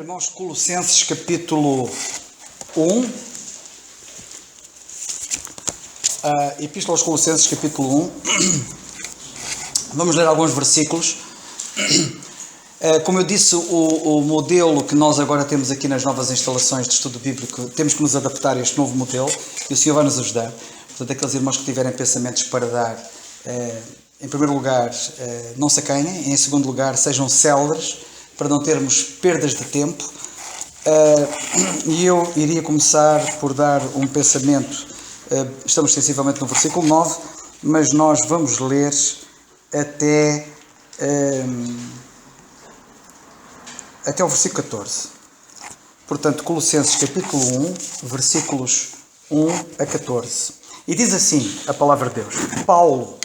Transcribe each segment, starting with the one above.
Irmãos, Colossenses capítulo 1, Epístola aos Colossenses capítulo 1, vamos ler alguns versículos. Como eu disse, o modelo que nós agora temos aqui nas novas instalações de estudo bíblico, temos que nos adaptar a este novo modelo e o Senhor vai nos ajudar. Portanto, aqueles irmãos que tiverem pensamentos para dar, em primeiro lugar, não se acanhem, em segundo lugar, sejam céleres, para não termos perdas de tempo. E eu iria começar por dar um pensamento. Estamos sensivelmente no versículo 9, mas nós vamos ler até o versículo 14. Portanto, Colossenses capítulo 1, versículos 1 a 14. E diz assim a palavra de Deus: Paulo,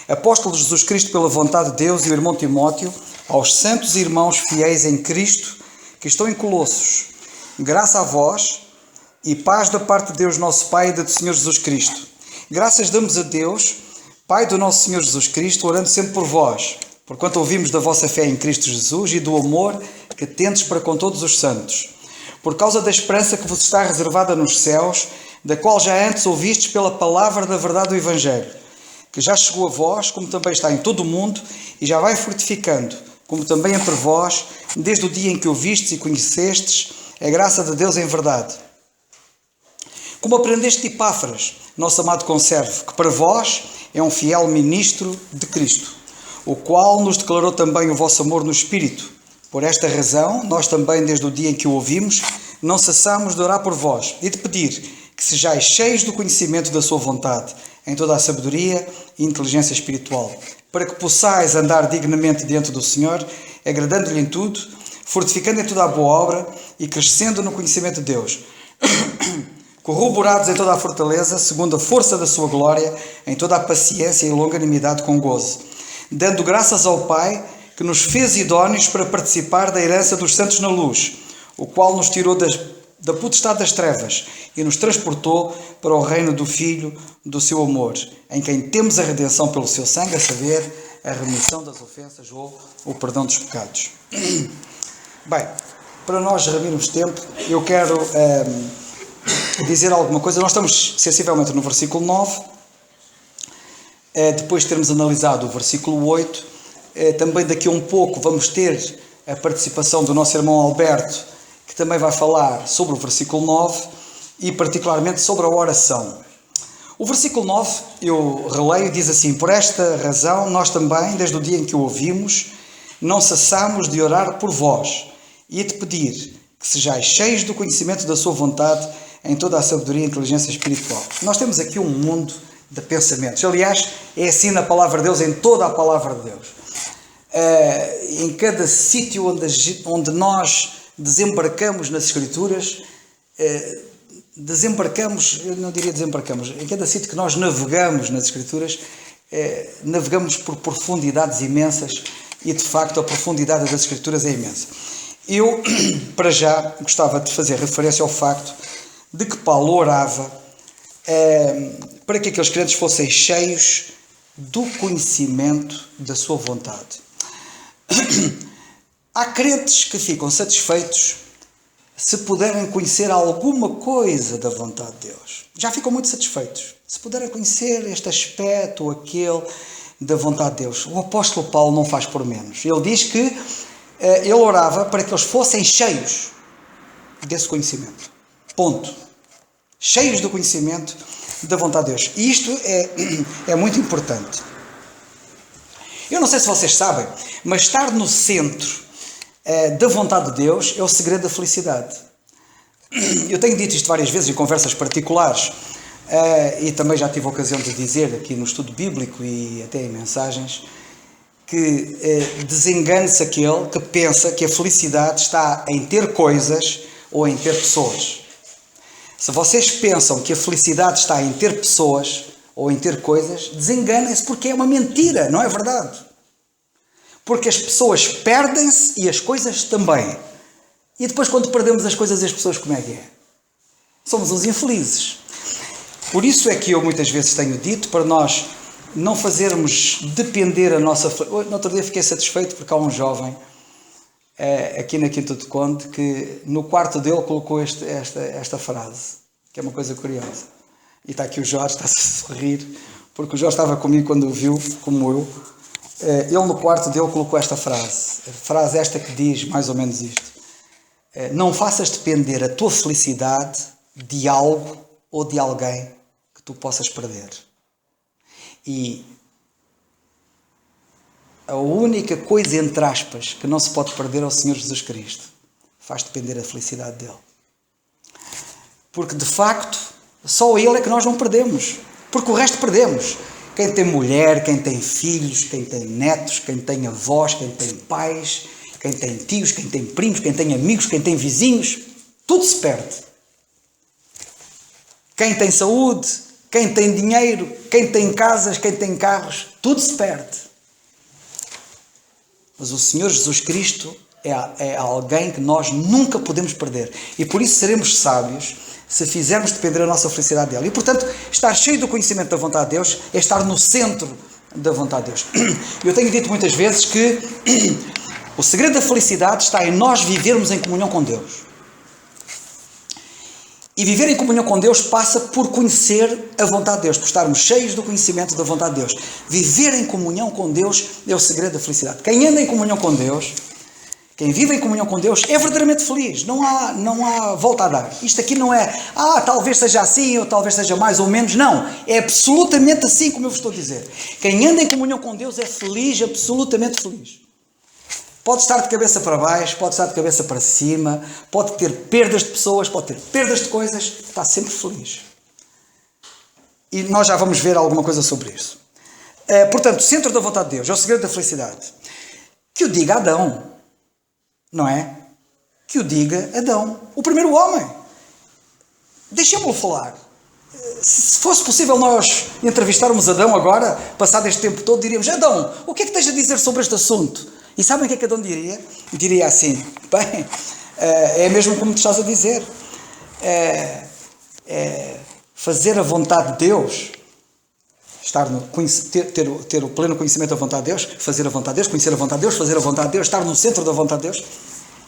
apóstolo de Jesus Cristo pela vontade de Deus, e o irmão Timóteo, aos santos irmãos fiéis em Cristo que estão em Colossos, graça a vós e paz da parte de Deus nosso Pai e do Senhor Jesus Cristo. Graças damos a Deus, Pai do nosso Senhor Jesus Cristo, orando sempre por vós, porquanto ouvimos da vossa fé em Cristo Jesus e do amor que tendes para com todos os santos, por causa da esperança que vos está reservada nos céus, da qual já antes ouvistes pela palavra da verdade do Evangelho, que já chegou a vós, como também está em todo o mundo, e já vai fortificando, como também entre vós, desde o dia em que ouvistes e conhecestes a graça de Deus em verdade. Como aprendeste de Epáfras, nosso amado conservo, que para vós é um fiel ministro de Cristo, o qual nos declarou também o vosso amor no Espírito. Por esta razão, nós também, desde o dia em que o ouvimos, não cessamos de orar por vós e de pedir que sejais cheios do conhecimento da sua vontade, em toda a sabedoria e inteligência espiritual, para que possais andar dignamente diante do Senhor, agradando-lhe em tudo, fortificando em toda a boa obra e crescendo no conhecimento de Deus, corroborados em toda a fortaleza, segundo a força da sua glória, em toda a paciência e longanimidade com gozo, dando graças ao Pai, que nos fez idóneos para participar da herança dos santos na luz, o qual nos tirou da potestade das trevas e nos transportou para o reino do Filho do seu amor, em quem temos a redenção pelo seu sangue, a saber, a remissão das ofensas ou o perdão dos pecados. Bem, para nós remirmos tempo, eu quero dizer alguma coisa. Nós estamos sensivelmente no versículo 9, depois de termos analisado o versículo 8, também daqui a um pouco vamos ter a participação do nosso irmão Alberto, que também vai falar sobre o versículo 9 e particularmente sobre a oração. O versículo 9, eu releio, diz assim: Por esta razão, nós também, desde o dia em que o ouvimos, não cessamos de orar por vós e de pedir que sejais cheios do conhecimento da sua vontade em toda a sabedoria e inteligência espiritual. Nós temos aqui um mundo de pensamentos. Aliás, é assim na palavra de Deus, em toda a palavra de Deus. Em cada sítio onde nós desembarcamos nas Escrituras, eu não diria desembarcamos, em cada sítio que nós navegamos nas Escrituras, navegamos por profundidades imensas e, de facto, a profundidade das Escrituras é imensa. Eu, para já, gostava de fazer referência ao facto de que Paulo orava para que aqueles crentes fossem cheios do conhecimento da sua vontade. Há crentes que ficam satisfeitos se puderem conhecer alguma coisa da vontade de Deus. Já ficam muito satisfeitos. Se puderem conhecer este aspecto ou aquele da vontade de Deus. O apóstolo Paulo não faz por menos. Ele diz que ele orava para que eles fossem cheios desse conhecimento. Ponto. Cheios do conhecimento da vontade de Deus. E isto é muito importante. Eu não sei se vocês sabem, mas estar no centro da vontade de Deus é o segredo da felicidade. Eu tenho dito isto várias vezes em conversas particulares e também já tive a ocasião de dizer aqui no estudo bíblico e até em mensagens que desengane-se aquele que pensa que a felicidade está em ter coisas ou em ter pessoas. Se vocês pensam que a felicidade está em ter pessoas ou em ter coisas, desenganem-se, porque é uma mentira, não é verdade? Porque as pessoas perdem-se e as coisas também. E depois, quando perdemos as coisas e as pessoas, como é que é? Somos uns infelizes. Por isso é que eu muitas vezes tenho dito para nós não fazermos depender a nossa... No outro dia fiquei satisfeito porque há um jovem aqui na Quinta do Conde, que no quarto dele colocou esta frase, que é uma coisa curiosa. E está aqui o Jorge, está-se a sorrir, porque o Jorge estava comigo quando o viu, como eu. Ele no quarto dele colocou esta frase. A frase esta que diz mais ou menos isto. Não faças depender a tua felicidade de algo ou de alguém que tu possas perder. E a única coisa, entre aspas, que não se pode perder é o Senhor Jesus Cristo. Faz depender a felicidade dele. Porque, de facto, só Ele é que nós não perdemos. Porque o resto perdemos. Quem tem mulher, quem tem filhos, quem tem netos, quem tem avós, quem tem pais, quem tem tios, quem tem primos, quem tem amigos, quem tem vizinhos, tudo se perde. Quem tem saúde, quem tem dinheiro, quem tem casas, quem tem carros, tudo se perde. Mas o Senhor Jesus Cristo é alguém que nós nunca podemos perder. E por isso seremos sábios se fizermos depender a nossa felicidade dele. E, portanto, estar cheio do conhecimento da vontade de Deus é estar no centro da vontade de Deus. Eu tenho dito muitas vezes que o segredo da felicidade está em nós vivermos em comunhão com Deus. E viver em comunhão com Deus passa por conhecer a vontade de Deus, por estarmos cheios do conhecimento da vontade de Deus. Viver em comunhão com Deus é o segredo da felicidade. Quem anda em comunhão com Deus, quem vive em comunhão com Deus, é verdadeiramente feliz. Não há volta a dar. Isto aqui não é, talvez seja assim, ou talvez seja mais ou menos. Não, é absolutamente assim como eu vos estou a dizer. Quem anda em comunhão com Deus é feliz, absolutamente feliz. Pode estar de cabeça para baixo, pode estar de cabeça para cima, pode ter perdas de pessoas, pode ter perdas de coisas, está sempre feliz. E nós já vamos ver alguma coisa sobre isso. Portanto, o centro da vontade de Deus é o segredo da felicidade. Que o diga Adão, não é? Que o diga Adão, o primeiro homem. Deixemos-lo falar. Se fosse possível nós entrevistarmos Adão agora, passado este tempo todo, diríamos: Adão, o que é que tens a dizer sobre este assunto? E sabem o que é que Adão diria? Diria assim: bem, é mesmo como tu estás a dizer. Fazer a vontade de Deus, ter o pleno conhecimento da vontade de Deus, fazer a vontade de Deus, conhecer a vontade de Deus, fazer a vontade de Deus, estar no centro da vontade de Deus,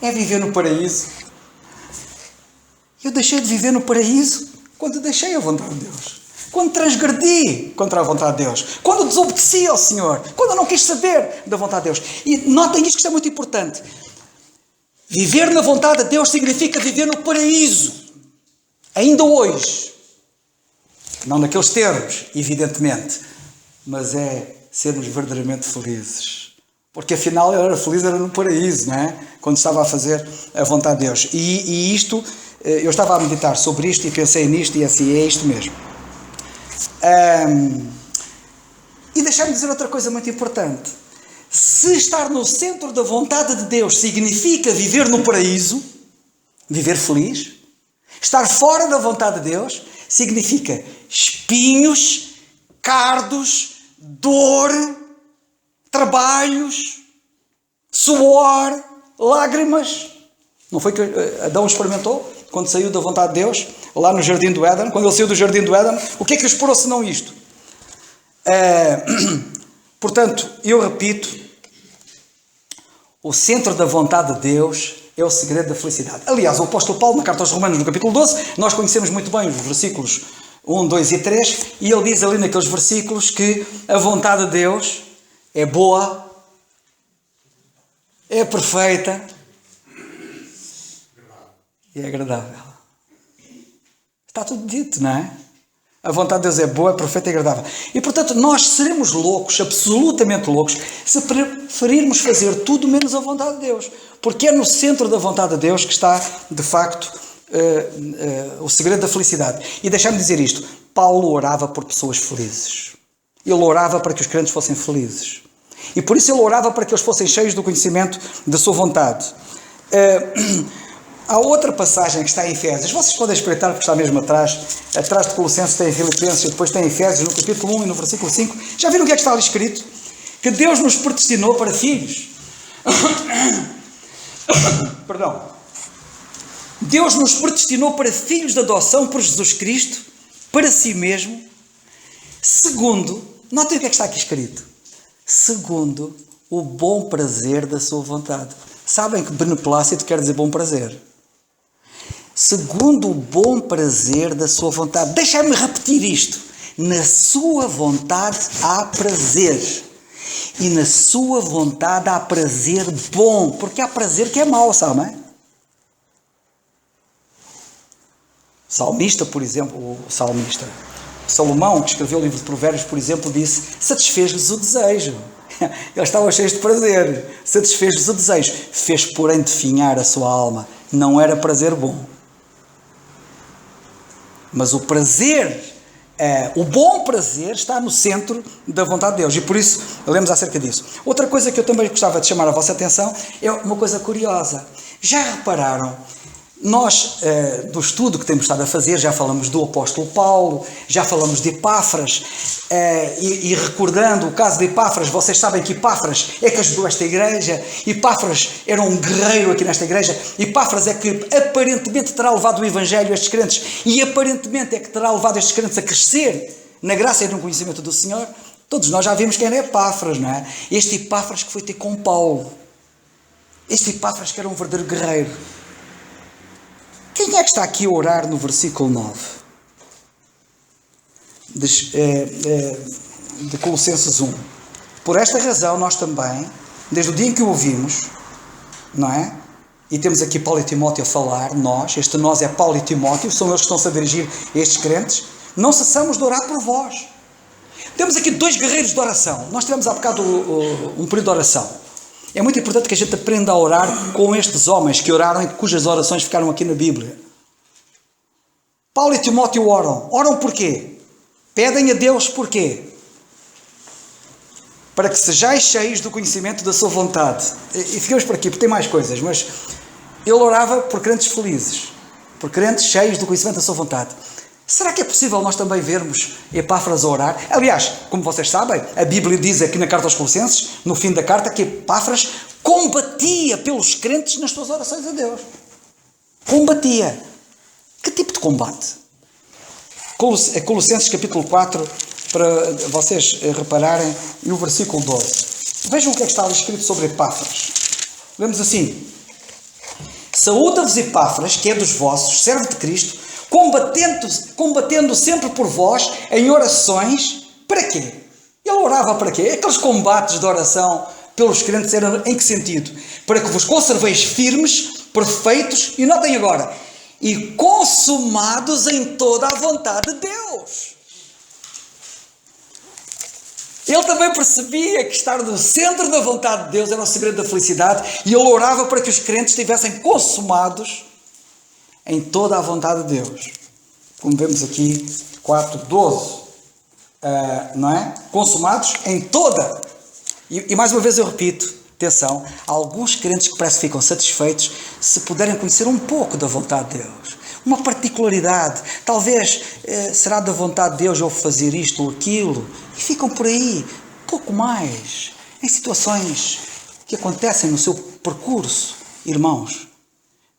é viver no paraíso. Eu deixei de viver no paraíso quando deixei a vontade de Deus. Quando transgredi contra a vontade de Deus, quando desobedeci ao Senhor, quando eu não quis saber da vontade de Deus. E notem isto, que isto é muito importante. Viver na vontade de Deus significa viver no paraíso. Ainda hoje. Não naqueles termos, evidentemente. Mas é sermos verdadeiramente felizes. Porque afinal eu era feliz, era no paraíso, não é? Quando estava a fazer a vontade de Deus. E isto, eu estava a meditar sobre isto e pensei nisto e assim, é isto mesmo. E deixar-me dizer outra coisa muito importante. Se estar no centro da vontade de Deus significa viver no paraíso, viver feliz, estar fora da vontade de Deus significa espinhos, cardos, dor, trabalhos, suor, lágrimas. Não foi que Adão experimentou quando saiu da vontade de Deus, lá no Jardim do Éden? Quando ele saiu do Jardim do Éden, o que é que o esperou senão isto? Portanto, eu repito, o centro da vontade de Deus é o segredo da felicidade. Aliás, o apóstolo Paulo, na carta aos Romanos, no capítulo 12, nós conhecemos muito bem os versículos 1, 2 e 3, e ele diz ali naqueles versículos que a vontade de Deus é boa, é perfeita e é agradável. Está tudo dito, não é? A vontade de Deus é boa, é perfeita e agradável. E, portanto, nós seremos loucos, absolutamente loucos, se preferirmos fazer tudo menos a vontade de Deus. Porque é no centro da vontade de Deus que está, de facto, o segredo da felicidade. E deixa-me dizer isto. Paulo orava por pessoas felizes. Ele orava para que os crentes fossem felizes. E por isso ele orava para que eles fossem cheios do conhecimento da sua vontade. Há outra passagem que está em Efésios. Vocês podem espreitar porque está mesmo atrás. Atrás de Colossenses tem Filipenses e depois tem Efésios no capítulo 1 e no versículo 5. Já viram o que é que está ali escrito? Que Deus nos predestinou para filhos. Perdão. Deus nos predestinou para filhos de adoção por Jesus Cristo, para si mesmo, segundo, notem o que é que está aqui escrito, segundo o bom prazer da sua vontade. Sabem que beneplácito quer dizer bom prazer. Segundo o bom prazer da sua vontade. Deixa-me repetir isto. Na sua vontade há prazer. E na sua vontade há prazer bom. Porque há prazer que é mau, sabem? O salmista, por exemplo, Salomão, que escreveu o livro de Provérbios, por exemplo, disse: satisfez-lhes o desejo. Eles estavam cheios de prazer. Satisfez-lhes o desejo. Fez, porém, definhar a sua alma. Não era prazer bom. Mas o prazer, o bom prazer, está no centro da vontade de Deus. E por isso, lemos acerca disso. Outra coisa que eu também gostava de chamar a vossa atenção é uma coisa curiosa. Já repararam? Nós, do estudo que temos estado a fazer, já falamos do apóstolo Paulo, já falamos de Epáfras, e recordando o caso de Epáfras, vocês sabem que Epáfras é que ajudou esta igreja, Epáfras era um guerreiro aqui nesta igreja, Epáfras é que aparentemente terá levado o evangelho a estes crentes, e aparentemente é que terá levado estes crentes a crescer na graça e no conhecimento do Senhor. Todos nós já vimos quem era Epáfras, não é? Este Epáfras que foi ter com Paulo, este Epáfras que era um verdadeiro guerreiro. Quem é que está aqui a orar no versículo 9? De Colossenses 1. Por esta razão, nós também, desde o dia em que o ouvimos, não é? E temos aqui Paulo e Timóteo a falar, este nós é Paulo e Timóteo, são eles que estão-se a dirigir a estes crentes, não cessamos de orar por vós. Temos aqui dois guerreiros de oração. Nós tivemos há bocado um período de oração. É muito importante que a gente aprenda a orar com estes homens que oraram e cujas orações ficaram aqui na Bíblia. Paulo e Timóteo oram. Oram porquê? Pedem a Deus porquê? Para que sejais cheios do conhecimento da sua vontade. E ficamos por aqui, porque tem mais coisas, mas ele orava por crentes felizes, por crentes cheios do conhecimento da sua vontade. Será que é possível nós também vermos Epáfras a orar? Aliás, como vocês sabem, a Bíblia diz aqui na carta aos Colossenses, no fim da carta, que Epáfras combatia pelos crentes nas suas orações a Deus. Combatia. Que tipo de combate? Colossenses capítulo 4, para vocês repararem, e o versículo 12. Vejam o que é que está ali escrito sobre Epáfras. Lemos assim: saúda-vos Epáfras, que é dos vossos, servo de Cristo, combatendo sempre por vós em orações. Para quê? Ele orava para quê? Aqueles combates de oração pelos crentes eram em que sentido? Para que vos conserveis firmes, perfeitos, e notem agora, e consumados em toda a vontade de Deus. Ele também percebia que estar no centro da vontade de Deus era o segredo da felicidade, e ele orava para que os crentes estivessem consumados em toda a vontade de Deus. Como vemos aqui, 4:12, não é? Consumados em toda. E mais uma vez eu repito, atenção, há alguns crentes que parece que ficam satisfeitos se puderem conhecer um pouco da vontade de Deus. Uma particularidade. Talvez será da vontade de Deus eu fazer isto ou aquilo. E ficam por aí, pouco mais, em situações que acontecem no seu percurso. Irmãos,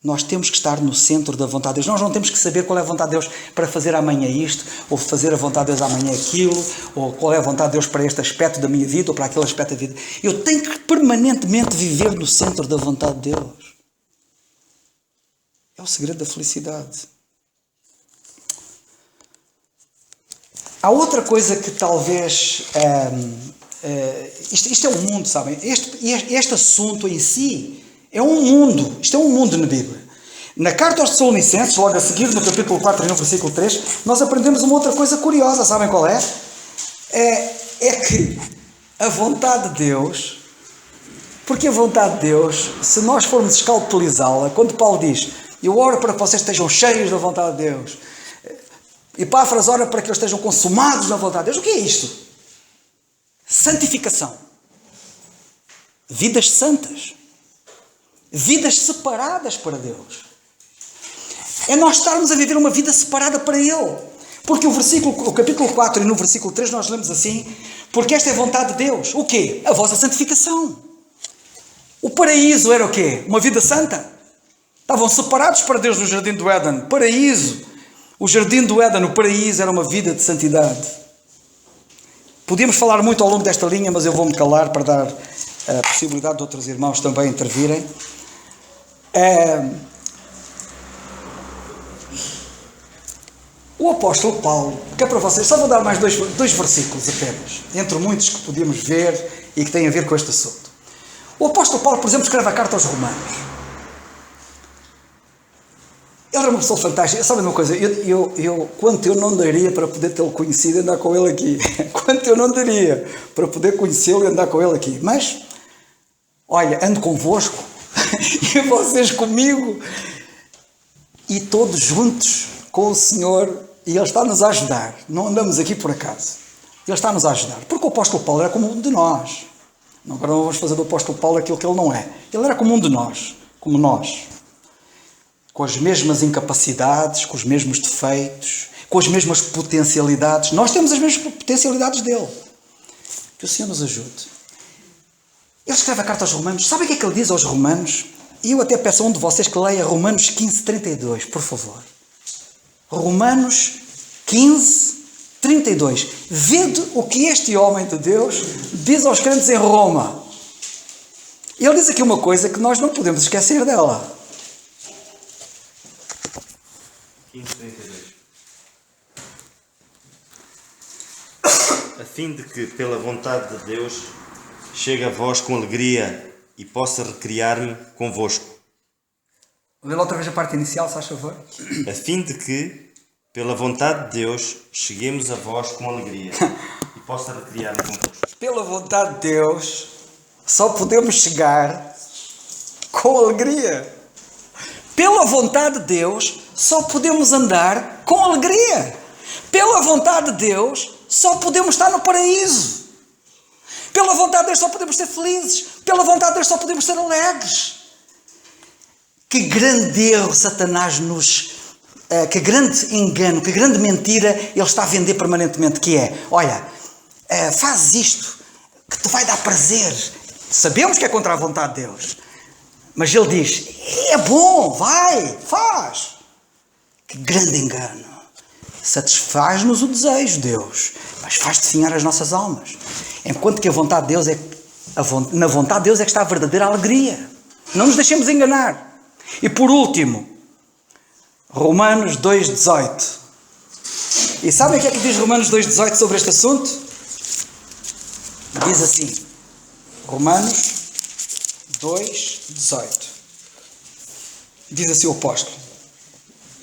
nós temos que estar no centro da vontade de Deus. Nós não temos que saber qual é a vontade de Deus para fazer amanhã isto, ou fazer a vontade de Deus amanhã aquilo, ou qual é a vontade de Deus para este aspecto da minha vida, ou para aquele aspecto da vida. Eu tenho que permanentemente viver no centro da vontade de Deus. É o segredo da felicidade. Há outra coisa que talvez... isto é um mundo, sabem? Este assunto em si... é um mundo, isto é um mundo na Bíblia. Na carta aos Tessalonicenses, logo a seguir, no capítulo 4 e no versículo 3, nós aprendemos uma outra coisa curiosa, sabem qual é? É que a vontade de Deus, porque a vontade de Deus, se nós formos escalpelizá-la, quando Paulo diz, eu oro para que vocês estejam cheios da vontade de Deus, Epáfras ora para que eles estejam consumados na vontade de Deus, o que é isto? Santificação. Vidas santas. Vidas separadas para Deus. É nós estarmos a viver uma vida separada para Ele. Porque o capítulo 4 e no versículo 3 nós lemos assim, porque esta é a vontade de Deus. O quê? A vossa santificação. O paraíso era o quê? Uma vida santa. Estavam separados para Deus no jardim do Éden. Paraíso. O jardim do Éden, o paraíso, era uma vida de santidade. Podíamos falar muito ao longo desta linha, mas eu vou-me calar para dar a possibilidade de outros irmãos também intervirem. O apóstolo Paulo, que é para vocês, só vou dar mais dois versículos apenas, entre muitos que podíamos ver e que têm a ver com este assunto. O apóstolo Paulo, por exemplo, escreve a carta aos Romanos. Ele era uma pessoa fantástica. Sabe uma coisa? Quanto eu não daria para poder tê-lo conhecido e andar com ele aqui. Quanto eu não daria para poder conhecê-lo e andar com ele aqui. Mas, olha, ando convosco e vocês comigo e todos juntos com o Senhor, e Ele está-nos a ajudar. Não andamos aqui por acaso. Ele está-nos a ajudar. Porque o apóstolo Paulo era como um de nós. Agora não vamos fazer do apóstolo Paulo aquilo que ele não é. Ele era como um de nós. Como nós. Com as mesmas incapacidades, com os mesmos defeitos, com as mesmas potencialidades. Nós temos as mesmas potencialidades dele. Que o Senhor nos ajude. Ele escreve a carta aos Romanos. Sabe o que é que ele diz aos Romanos? E eu até peço a um de vocês que leia Romanos 15:32, por favor. Romanos 15:32. Vede o que este homem de Deus diz aos crentes em Roma. Ele diz aqui uma coisa que nós não podemos esquecer dela. 15:32. A fim de que, pela vontade de Deus, chegue a vós com alegria e possa recriar-me convosco. Lê lá outra vez a parte inicial, se faz favor. A fim de que, pela vontade de Deus, cheguemos a vós com alegria e possa recriar-me convosco. Pela vontade de Deus, só podemos chegar com alegria. Pela vontade de Deus, só podemos andar com alegria. Pela vontade de Deus, só podemos estar no paraíso. Pela vontade de Deus, só podemos ser felizes. Pela vontade de Deus, só podemos ser alegres. Que grande erro Satanás que grande engano, que grande mentira ele está a vender permanentemente, que é, olha, faz isto, que te vai dar prazer. Sabemos que é contra a vontade de Deus. Mas ele diz, é bom, vai, faz. Que grande engano. Satisfaz-nos o desejo, Deus, mas faz definhar as nossas almas. Enquanto que a vontade de Deus na vontade de Deus é que está a verdadeira alegria. Não nos deixemos enganar. E por último, Romanos 2:18. E sabem o que é que diz Romanos 2:18 sobre este assunto? Diz assim, Romanos 2:18. Diz assim o apóstolo.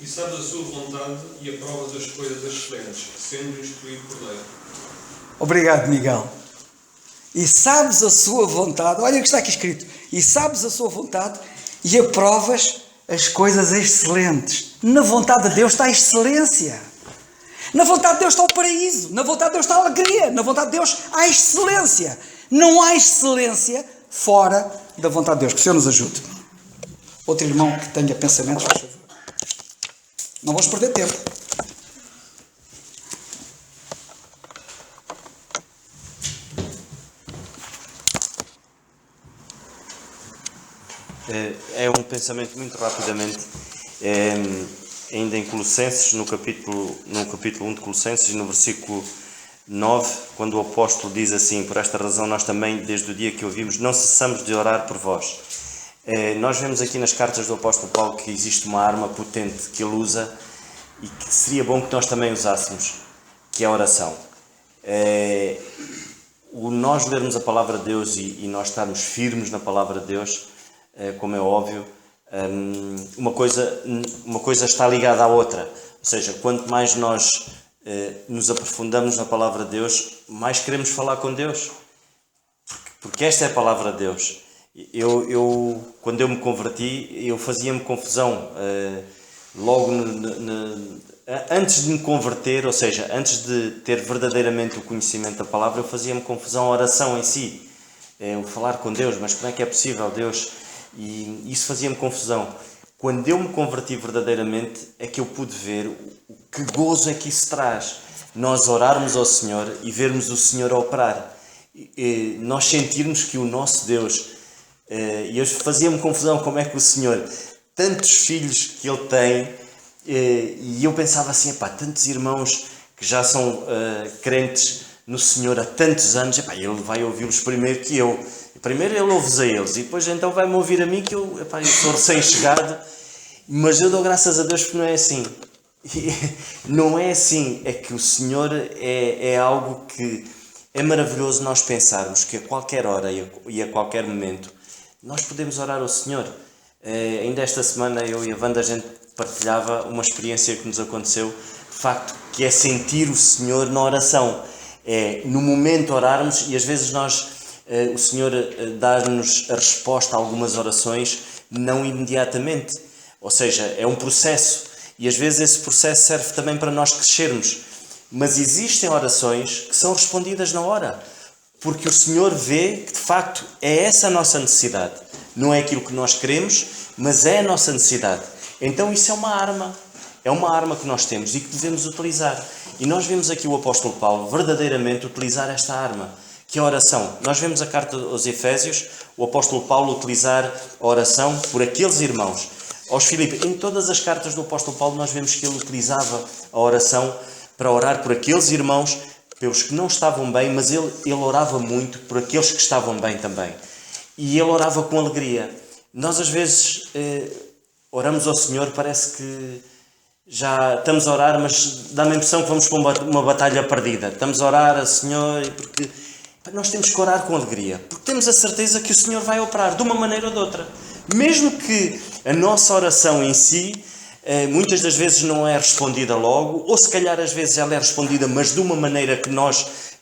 E sabes a sua vontade e aprovas as coisas excelentes, sendo instruído por lei. Obrigado, Miguel. E sabes a sua vontade, olha o que está aqui escrito, e sabes a sua vontade e aprovas as coisas excelentes. Na vontade de Deus está a excelência. Na vontade de Deus está o paraíso. Na vontade de Deus está a alegria. Na vontade de Deus há excelência. Não há excelência fora da vontade de Deus. Que o Senhor nos ajude. Outro irmão que tenha pensamentos, por favor. Não vamos perder tempo. É um pensamento muito rapidamente, ainda em Colossenses, no capítulo 1 de Colossenses, no versículo 9, quando o apóstolo diz assim: por esta razão nós também, desde o dia que ouvimos, não cessamos de orar por vós. Nós vemos aqui nas cartas do apóstolo Paulo que existe uma arma potente que ele usa e que seria bom que nós também usássemos, que é a oração. O nós lermos a palavra de Deus e nós estarmos firmes na palavra de Deus, como é óbvio, uma coisa está ligada à outra. Ou seja, quanto mais nós nos aprofundamos na palavra de Deus, mais queremos falar com Deus. Porque esta é a palavra de Deus. Quando eu me converti, eu fazia-me confusão. Logo antes de me converter, ou seja, antes de ter verdadeiramente o conhecimento da palavra, eu fazia-me confusão a oração em si. O falar com Deus, mas como é que é possível, Deus? E isso fazia-me confusão. Quando eu me converti verdadeiramente, é que eu pude ver o que gozo é que isso traz. Nós orarmos ao Senhor e vermos o Senhor a operar. Nós sentirmos que o nosso Deus... E eu fazia-me confusão como é que o Senhor... Tantos filhos que Ele tem... E eu pensava assim, tantos irmãos que já são crentes no Senhor há tantos anos, Ele vai ouvi-los primeiro que eu. Primeiro ele ouve-os a eles e depois então vai-me ouvir a mim que eu sou recém-chegado, mas eu dou graças a Deus porque não é assim. Não é assim, é que o Senhor é algo que é maravilhoso nós pensarmos que a qualquer hora e a qualquer momento nós podemos orar ao Senhor. Ainda esta semana eu e a Wanda a gente partilhava uma experiência que nos aconteceu, de facto, que é sentir o Senhor na oração. É no momento orarmos e às vezes o Senhor dá-nos a resposta a algumas orações não imediatamente. Ou seja, é um processo. E às vezes esse processo serve também para nós crescermos. Mas existem orações que são respondidas na hora. Porque o Senhor vê que de facto é essa a nossa necessidade. Não é aquilo que nós queremos, mas é a nossa necessidade. Então isso é uma arma. É uma arma que nós temos e que devemos utilizar. E nós vemos aqui o apóstolo Paulo verdadeiramente utilizar esta arma, que é a oração. Nós vemos a carta aos Efésios, o apóstolo Paulo utilizar a oração por aqueles irmãos. Aos Filipenses, em todas as cartas do apóstolo Paulo nós vemos que ele utilizava a oração para orar por aqueles irmãos, pelos que não estavam bem, mas ele orava muito por aqueles que estavam bem também. E ele orava com alegria. Nós às vezes oramos ao Senhor, parece que já estamos a orar, mas dá-me a impressão que vamos para uma batalha perdida. Estamos a orar ao Senhor porque nós temos que orar com alegria, porque temos a certeza que o Senhor vai operar de uma maneira ou de outra. Mesmo que a nossa oração em si, muitas das vezes não é respondida logo, ou se calhar às vezes ela é respondida, mas de uma maneira que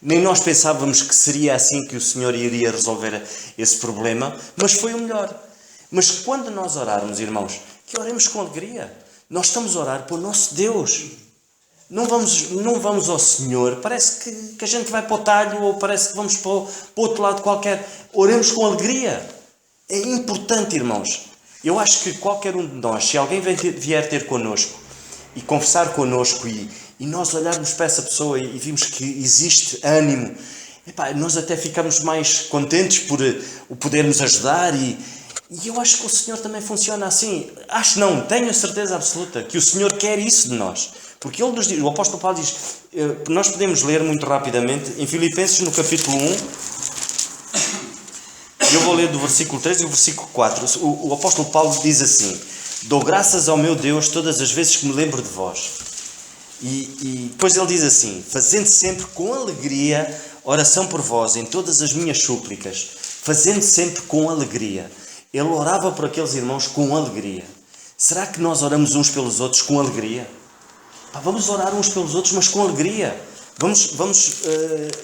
nem nós pensávamos que seria assim que o Senhor iria resolver esse problema, mas foi o melhor. Mas quando nós orarmos, irmãos, que oremos com alegria. Nós estamos a orar para o nosso Deus. Não vamos ao Senhor, parece que a gente vai para o talho, ou parece que vamos para o outro lado qualquer. Oremos com alegria. É importante, irmãos. Eu acho que qualquer um de nós, se alguém vier ter connosco e conversar connosco e nós olharmos para essa pessoa e vimos que existe ânimo, nós até ficamos mais contentes por o podermos ajudar e eu acho que o Senhor também funciona assim. Acho não, tenho a certeza absoluta que o Senhor quer isso de nós. Porque ele nos diz, o apóstolo Paulo diz, nós podemos ler muito rapidamente, em Filipenses no capítulo 1, eu vou ler do versículo 3 e o versículo 4. O apóstolo Paulo diz assim: dou graças ao meu Deus todas as vezes que me lembro de vós. E depois ele diz assim: fazendo sempre com alegria oração por vós em todas as minhas súplicas. Fazendo sempre com alegria. Ele orava por aqueles irmãos com alegria. Será que nós oramos uns pelos outros com alegria? Vamos orar uns pelos outros, mas com alegria. Vamos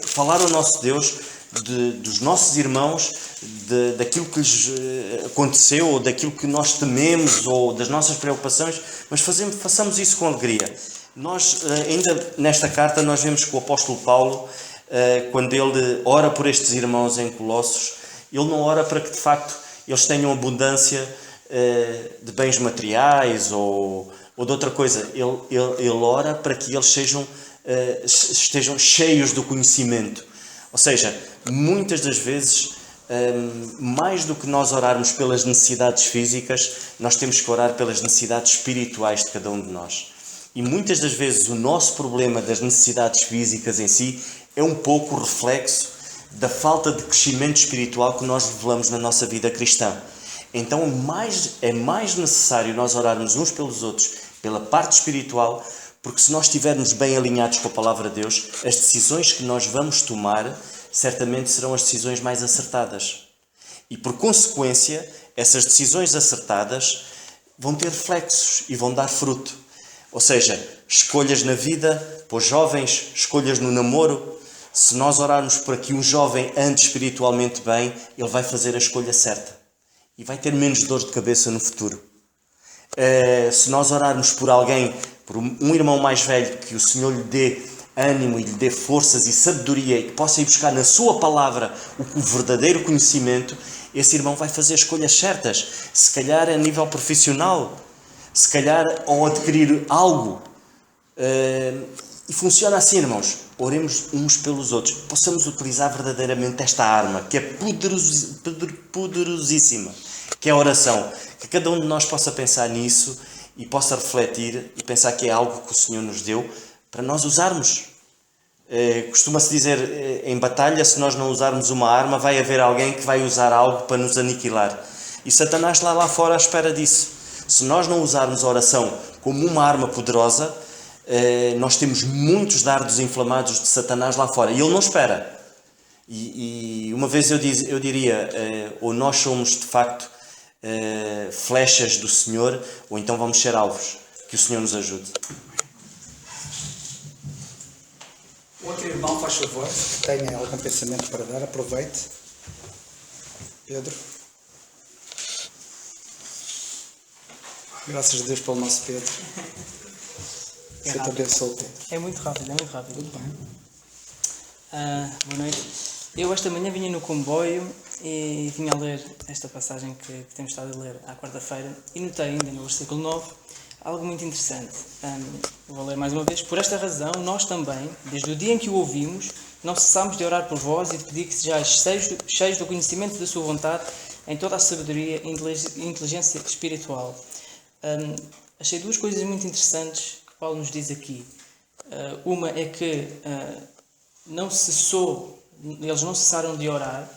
falar ao nosso Deus dos nossos irmãos, daquilo que lhes aconteceu, ou daquilo que nós tememos, ou das nossas preocupações, mas façamos isso com alegria. Nós, ainda nesta carta, nós vemos que o apóstolo Paulo, quando ele ora por estes irmãos em Colossos, ele não ora para que de facto eles tenham abundância de bens materiais ou de outra coisa. Ele ora para que eles estejam cheios do conhecimento. Ou seja, muitas das vezes, mais do que nós orarmos pelas necessidades físicas, nós temos que orar pelas necessidades espirituais de cada um de nós. E muitas das vezes o nosso problema das necessidades físicas em si é um pouco reflexo da falta de crescimento espiritual que nós revelamos na nossa vida cristã. Então é mais necessário nós orarmos uns pelos outros pela parte espiritual, porque se nós estivermos bem alinhados com a Palavra de Deus, as decisões que nós vamos tomar certamente serão as decisões mais acertadas. E por consequência, essas decisões acertadas vão ter reflexos e vão dar fruto. Ou seja, escolhas na vida, para os jovens, escolhas no namoro. Se nós orarmos para que um jovem ande espiritualmente bem, ele vai fazer a escolha certa. E vai ter menos dor de cabeça no futuro. Se nós orarmos por alguém, por um irmão mais velho, que o Senhor lhe dê ânimo e lhe dê forças e sabedoria e que possa ir buscar na sua palavra o verdadeiro conhecimento, esse irmão vai fazer escolhas certas. Se calhar a nível profissional, se calhar ao adquirir algo. E funciona assim, irmãos. Oremos uns pelos outros. Possamos utilizar verdadeiramente esta arma, que é poderosíssima, que é a oração. Que cada um de nós possa pensar nisso e possa refletir e pensar que é algo que o Senhor nos deu para nós usarmos. Costuma-se dizer em batalha, se nós não usarmos uma arma, vai haver alguém que vai usar algo para nos aniquilar. E Satanás está lá fora à espera disso. Se nós não usarmos a oração como uma arma poderosa, nós temos muitos dardos inflamados de Satanás lá fora. E ele não espera. E uma vez eu diria, ou nós somos de facto flechas do Senhor, ou então vamos ser alvos. Que o Senhor nos ajude. Outro irmão, faz favor, tenha algum pensamento para dar, aproveite. Pedro. Graças a Deus pelo nosso Pedro. Você te abençoe, Pedro. É muito rápido, é muito rápido. Tudo bem. Boa noite. Eu esta manhã vinha no comboio e vinha a ler esta passagem que temos estado a ler à quarta-feira e notei ainda no versículo 9 algo muito interessante. Vou ler mais uma vez. Por esta razão, nós também, desde o dia em que o ouvimos, não cessamos de orar por vós e de pedir que sejais cheios do conhecimento da sua vontade em toda a sabedoria e inteligência espiritual. Achei duas coisas muito interessantes que Paulo nos diz aqui. Uma é que eles não cessaram de orar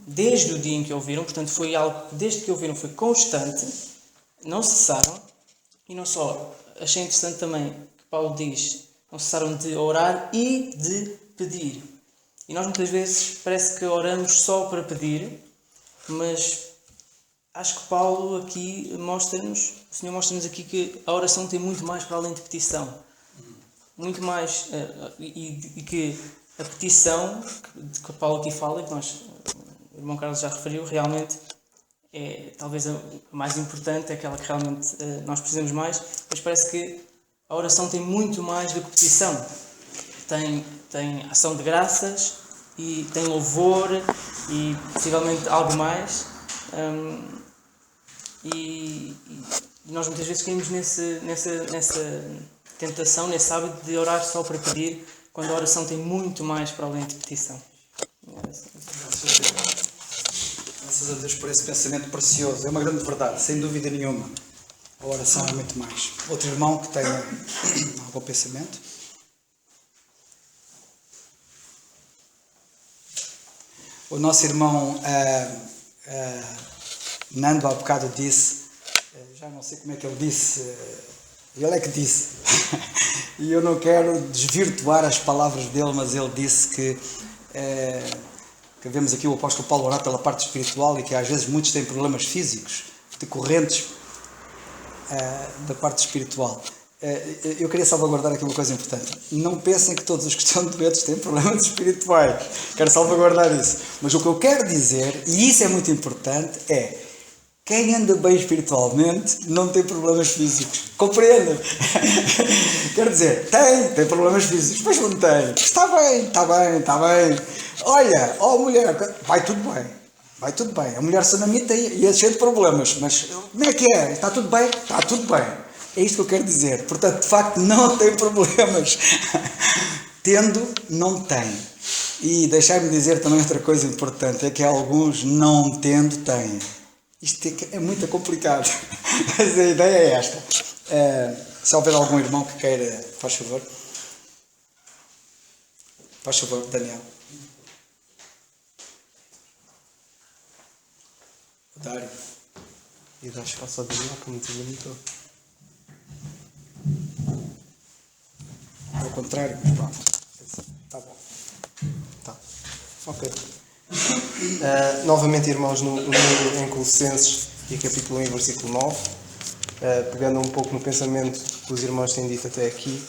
desde o dia em que ouviram, portanto foi algo que desde que ouviram foi constante, não cessaram, e não só, achei interessante também que Paulo diz, não cessaram de orar e de pedir. E nós muitas vezes parece que oramos só para pedir, mas acho que Paulo aqui o Senhor mostra-nos aqui que a oração tem muito mais para além de petição. Muito mais, e que a petição de que Paulo aqui fala, que o irmão Carlos já referiu, realmente é talvez a mais importante, é aquela que realmente nós precisamos mais, mas parece que a oração tem muito mais do que petição. Tem ação de graças e tem louvor e possivelmente algo mais. E nós muitas vezes caímos nessa tentação, nesse hábito de orar só para pedir, quando a oração tem muito mais para além de petição. Graças a Deus por esse pensamento precioso. É uma grande verdade, sem dúvida nenhuma. A oração é muito mais. Outro irmão que tenha algum pensamento? O nosso irmão Nando há bocado disse, já não sei como é que ele disse, ele é que disse, e eu não quero desvirtuar as palavras dele, mas ele disse que vemos aqui o apóstolo Paulo orar pela parte espiritual e que às vezes muitos têm problemas físicos, decorrentes da parte espiritual. Eu queria salvaguardar aqui uma coisa importante. Não pensem que todos os que estão doentes têm problemas espirituais. Quero salvaguardar isso. Mas o que eu quero dizer, e isso é muito importante, é quem anda bem espiritualmente não tem problemas físicos. Compreendem? Quer dizer, tem problemas físicos, mas não tem. Está bem. Olha, mulher, vai tudo bem. A mulher sanamita e é cheia de problemas, mas como é que é? Está tudo bem? Está tudo bem. É isto que eu quero dizer. Portanto, de facto, não tem problemas. Tendo, não tem. E deixai-me dizer também outra coisa importante, é que alguns não tendo, têm. Isto é muito complicado, mas a ideia é esta. Se houver algum irmão que queira, faz favor. Faz favor, Daniel. Dário. E dá espaço ao Daniel que me deslimitou. Ao contrário, mas pronto. Está bom. Tá. Ok. Novamente, irmãos, em Colossenses e capítulo 1, versículo 9, pegando um pouco no pensamento que os irmãos têm dito até aqui,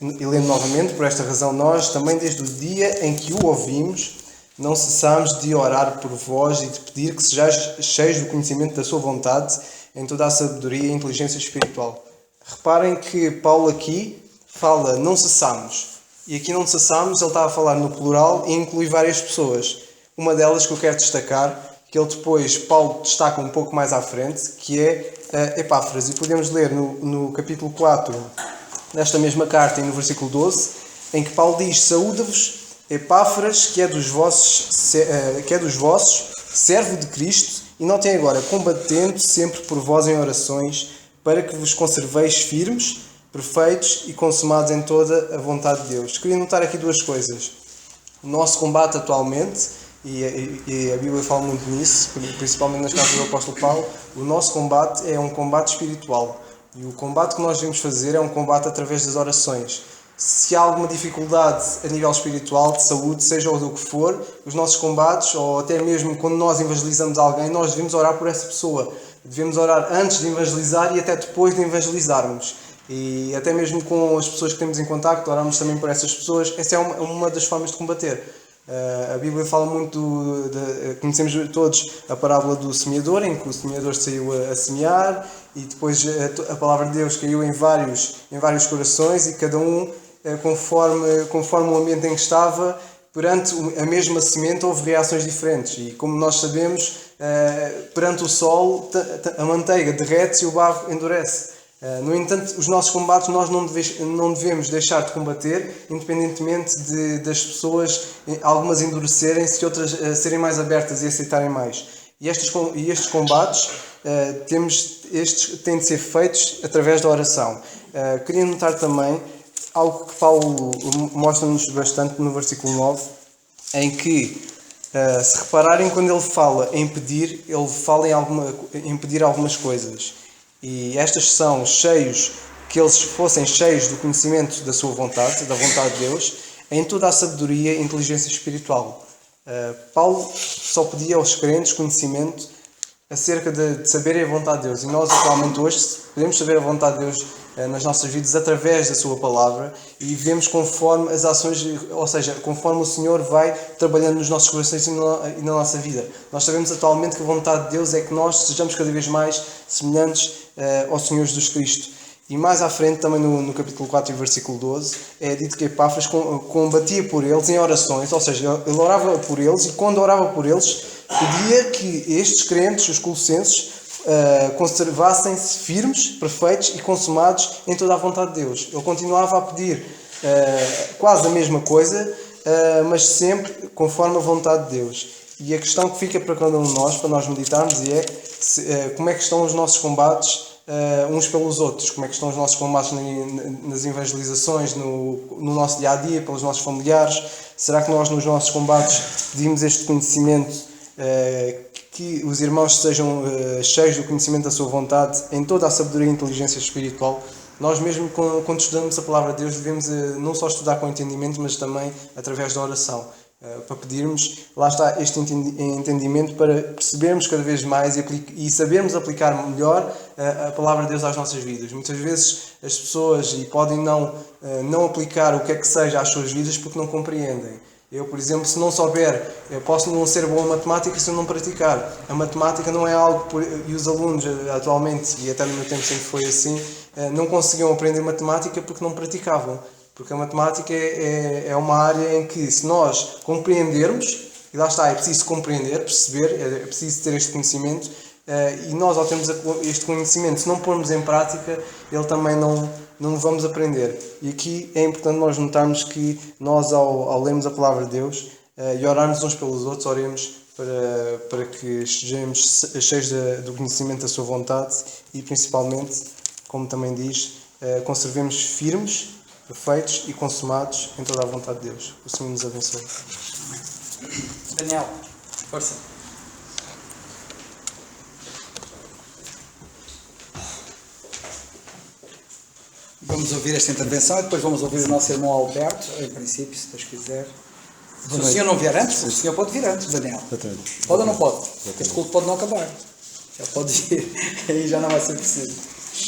e lendo novamente, por esta razão nós, também desde o dia em que o ouvimos, não cessamos de orar por vós e de pedir que sejais cheios do conhecimento da sua vontade em toda a sabedoria e inteligência espiritual. Reparem que Paulo aqui fala não cessamos. E aqui não cessamos, ele está a falar no plural e inclui várias pessoas. Uma delas que eu quero destacar, que ele depois, Paulo destaca um pouco mais à frente, que é Epáfras. E podemos ler no capítulo 4 desta mesma carta e no versículo 12, em que Paulo diz: saúda-vos Epáfras, que é dos vossos, servo de Cristo, e notem agora, combatendo sempre por vós em orações, para que vos conserveis firmes, perfeitos e consumados em toda a vontade de Deus. Queria notar aqui duas coisas. O nosso combate atualmente, e a Bíblia fala muito nisso, principalmente nas cartas do apóstolo Paulo, o nosso combate é um combate espiritual. E o combate que nós devemos fazer é um combate através das orações. Se há alguma dificuldade a nível espiritual, de saúde, seja o do que for, os nossos combates, ou até mesmo quando nós evangelizamos alguém, nós devemos orar por essa pessoa. Devemos orar antes de evangelizar e até depois de evangelizarmos. E até mesmo com as pessoas que temos em contacto, oramos também por essas pessoas. Essa é uma das formas de combater. A Bíblia fala muito, conhecemos todos a parábola do semeador, em que o semeador saiu a semear e depois a palavra de Deus caiu em vários corações e cada um, conforme o ambiente em que estava, perante a mesma semente houve reações diferentes. E como nós sabemos, perante o sol a manteiga derrete-se e o barro endurece. No entanto, os nossos combates nós não devemos deixar de combater, independentemente das pessoas, algumas endurecerem-se e outras serem mais abertas e aceitarem mais. E estes combates têm de ser feitos através da oração. Queria notar também algo que Paulo mostra-nos bastante no versículo 9, em que, se repararem, quando ele fala em pedir, ele fala em pedir algumas coisas. E estas são que eles fossem cheios do conhecimento da sua vontade, da vontade de Deus, em toda a sabedoria e inteligência espiritual. Paulo só pedia aos crentes conhecimento acerca de saberem a vontade de Deus. E nós, atualmente, hoje, podemos saber a vontade de Deus nas nossas vidas através da sua palavra e vivemos conforme as ações, ou seja, conforme o Senhor vai trabalhando nos nossos corações e na nossa vida. Nós sabemos atualmente que a vontade de Deus é que nós sejamos cada vez mais semelhantes ao Senhor Jesus Cristo. E mais à frente, também no capítulo 4 e versículo 12, é dito que Epáfras combatia por eles em orações, ou seja, ele orava por eles e quando orava por eles, pedia que estes crentes, os colossenses, conservassem-se firmes, perfeitos e consumados em toda a vontade de Deus. Ele continuava a pedir quase a mesma coisa, mas sempre conforme a vontade de Deus. E a questão que fica para cada um de nós, para nós meditarmos, é como é que estão os nossos combates uns pelos outros, como é que estão os nossos combates nas evangelizações, no nosso dia-a-dia, pelos nossos familiares. Será que nós nos nossos combates pedimos este conhecimento, que os irmãos sejam cheios do conhecimento da sua vontade em toda a sabedoria e inteligência espiritual? Nós mesmo, quando estudamos a palavra de Deus, devemos não só estudar com entendimento, mas também através da oração, para pedirmos, lá está, este entendimento para percebermos cada vez mais e sabermos aplicar melhor a palavra de Deus às nossas vidas. Muitas vezes as pessoas podem não aplicar o que é que seja às suas vidas porque não compreendem. Eu, por exemplo, se não souber, eu posso não ser bom em matemática se eu não praticar. A matemática não é algo... E os alunos atualmente, e até no meu tempo sempre foi assim, não conseguiam aprender matemática porque não praticavam. Porque a matemática é uma área em que, se nós compreendermos, e lá está, é preciso compreender, perceber, é preciso ter este conhecimento, e nós, ao termos este conhecimento, se não pormos em prática, ele também não vamos aprender. E aqui é importante nós notarmos que nós, ao lermos a palavra de Deus e orarmos uns pelos outros, oremos para que estejamos cheios do conhecimento da sua vontade e, principalmente, como também diz, conservemos firmes, perfeitos e consumados em toda a vontade de Deus. O Senhor nos abençoe. Daniel, força. Vamos ouvir esta intervenção e depois vamos ouvir o nosso irmão Alberto, em princípio, se Deus quiser. Se o senhor não vier antes, o senhor pode vir antes, Daniel. Pode ou não pode? Este culto pode não acabar. Já pode vir. Aí já não vai ser preciso.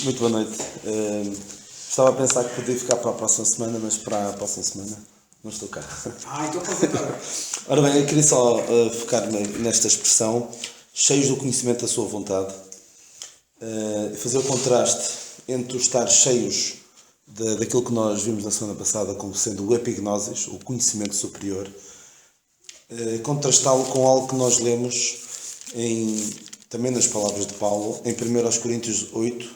Muito boa noite. Estava a pensar que podia ficar para a próxima semana, mas para a próxima semana não estou cá. Então pode ficar. Ora bem, eu queria só focar-me nesta expressão, cheios do conhecimento da sua vontade, e fazer o contraste entre o estar cheios daquilo que nós vimos na semana passada como sendo o epignosis, o conhecimento superior, contrastá-lo com algo que nós lemos também nas palavras de Paulo, em 1 Coríntios 8,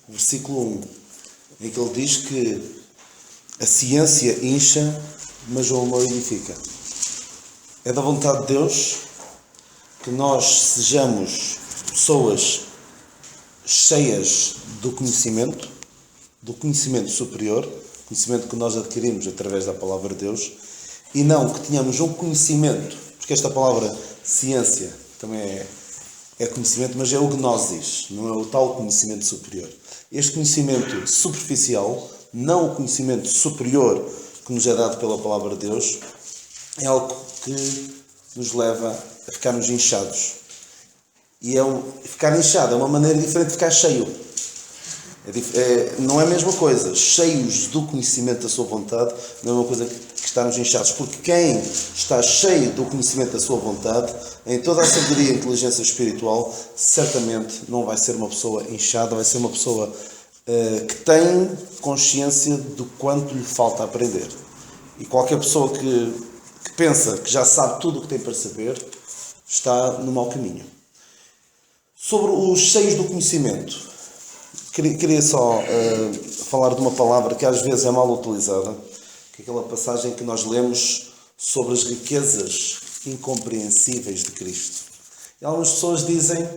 versículo 1, em que ele diz que a ciência incha, mas o amor edifica. É da vontade de Deus que nós sejamos pessoas cheias do conhecimento do conhecimento superior, conhecimento que nós adquirimos através da palavra de Deus, e não que tenhamos um conhecimento, porque esta palavra ciência também é conhecimento, mas é o gnosis, não é o tal conhecimento superior. Este conhecimento superficial, não o conhecimento superior que nos é dado pela palavra de Deus, é algo que nos leva a ficarmos inchados. E ficar inchado é uma maneira diferente de ficar cheio. Não é a mesma coisa. Cheios do conhecimento da sua vontade não é uma coisa que estarmos inchados. Porque quem está cheio do conhecimento da sua vontade, em toda a sabedoria e inteligência espiritual, certamente não vai ser uma pessoa inchada, vai ser uma pessoa que tem consciência do quanto lhe falta aprender. E qualquer pessoa que pensa que já sabe tudo o que tem para saber, está no mau caminho. Sobre os cheios do conhecimento, queria só falar de uma palavra que às vezes é mal utilizada, que é aquela passagem que nós lemos sobre as riquezas incompreensíveis de Cristo. E algumas pessoas dizem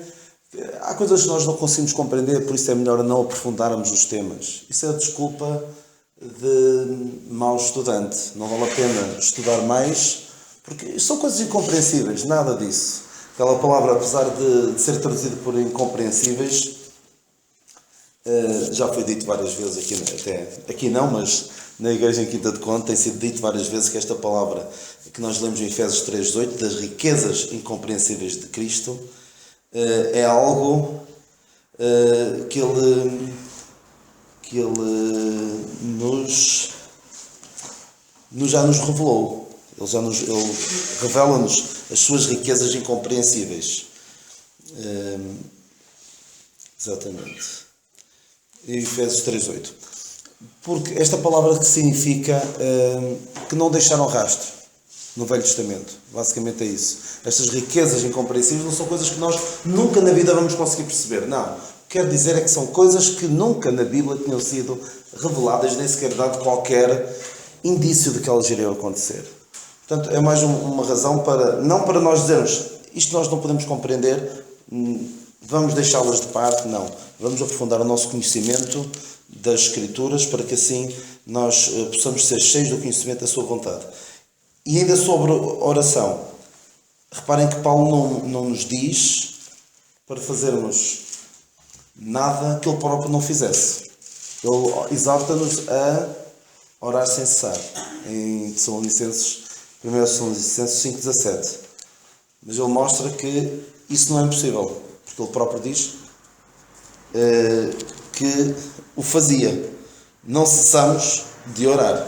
que há coisas que nós não conseguimos compreender, por isso é melhor não aprofundarmos os temas. Isso é a desculpa de mau estudante. Não vale a pena estudar mais, porque são coisas incompreensíveis, nada disso. Aquela palavra, apesar de ser traduzida por incompreensíveis, já foi dito várias vezes aqui não, mas na igreja em Quinta de Conde tem sido dito várias vezes que esta palavra que nós lemos em Efésios 3:8, das riquezas incompreensíveis de Cristo, é algo que Ele já nos revelou. Ele revela-nos as suas riquezas incompreensíveis. Exatamente. Efésios 3:8. Porque esta palavra que significa que não deixaram rastro no Velho Testamento. Basicamente é isso. Estas riquezas incompreensíveis não são coisas que nós nunca na vida vamos conseguir perceber. Não. O que quero dizer é que são coisas que nunca na Bíblia tinham sido reveladas, nem sequer dado qualquer indício de que elas iriam acontecer. Portanto, é mais uma razão não para nós dizermos isto nós não podemos compreender, vamos deixá-las de parte, não. Vamos aprofundar o nosso conhecimento das Escrituras para que assim nós possamos ser cheios do conhecimento da sua vontade. E ainda sobre oração, reparem que Paulo não nos diz para fazermos nada que ele próprio não fizesse. Ele exorta-nos a orar sem cessar, em 1 Tessalonicenses 5:17. Mas ele mostra que isso não é impossível, porque ele próprio diz que o fazia. Não cessamos de orar.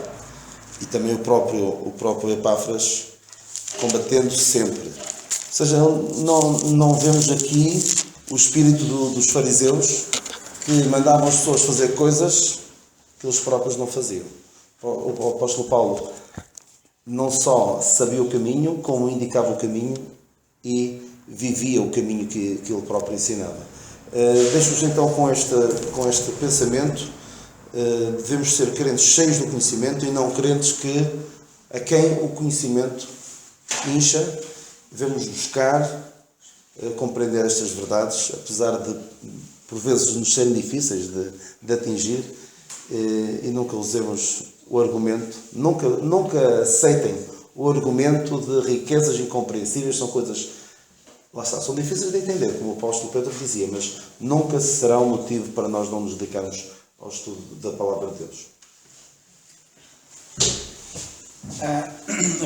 E também o próprio Epáfras combatendo sempre. Ou seja, não vemos aqui o espírito dos fariseus que mandavam as pessoas fazer coisas que eles próprios não faziam. O apóstolo Paulo não só sabia o caminho, como indicava o caminho e vivia o caminho que ele próprio ensinava. Deixo-vos então com este pensamento. Devemos ser crentes cheios do conhecimento e não crentes a quem o conhecimento incha. Devemos buscar compreender estas verdades, apesar de por vezes nos serem difíceis de atingir, e nunca usemos o argumento, nunca aceitem o argumento de riquezas incompreensíveis. São coisas, lá está, são difíceis de entender, como o apóstolo Pedro dizia, mas nunca será um motivo para nós não nos dedicarmos ao estudo da palavra de Deus.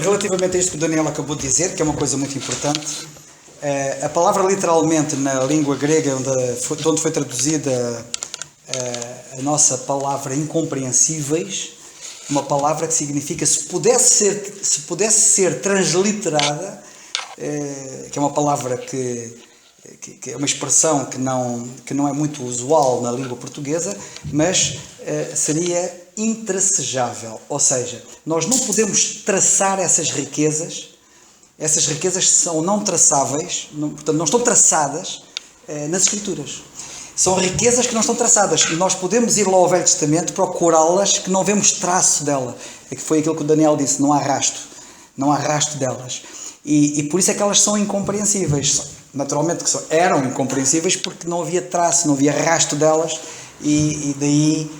Relativamente a isto que o Daniel acabou de dizer, que é uma coisa muito importante, a palavra literalmente na língua grega, onde foi traduzida a nossa palavra incompreensíveis, uma palavra que significa, se pudesse ser transliterada, que é uma palavra que é uma expressão que não é muito usual na língua portuguesa, mas seria intracejável. Ou seja, nós não podemos traçar essas riquezas são não traçáveis, portanto não estão traçadas nas Escrituras. São riquezas que não estão traçadas e nós podemos ir lá ao Velho Testamento procurá-las que não vemos traço dela. É que foi aquilo que o Daniel disse, não há rasto delas. E por isso é que elas são incompreensíveis. Naturalmente que eram incompreensíveis porque não havia traço, não havia rasto delas e daí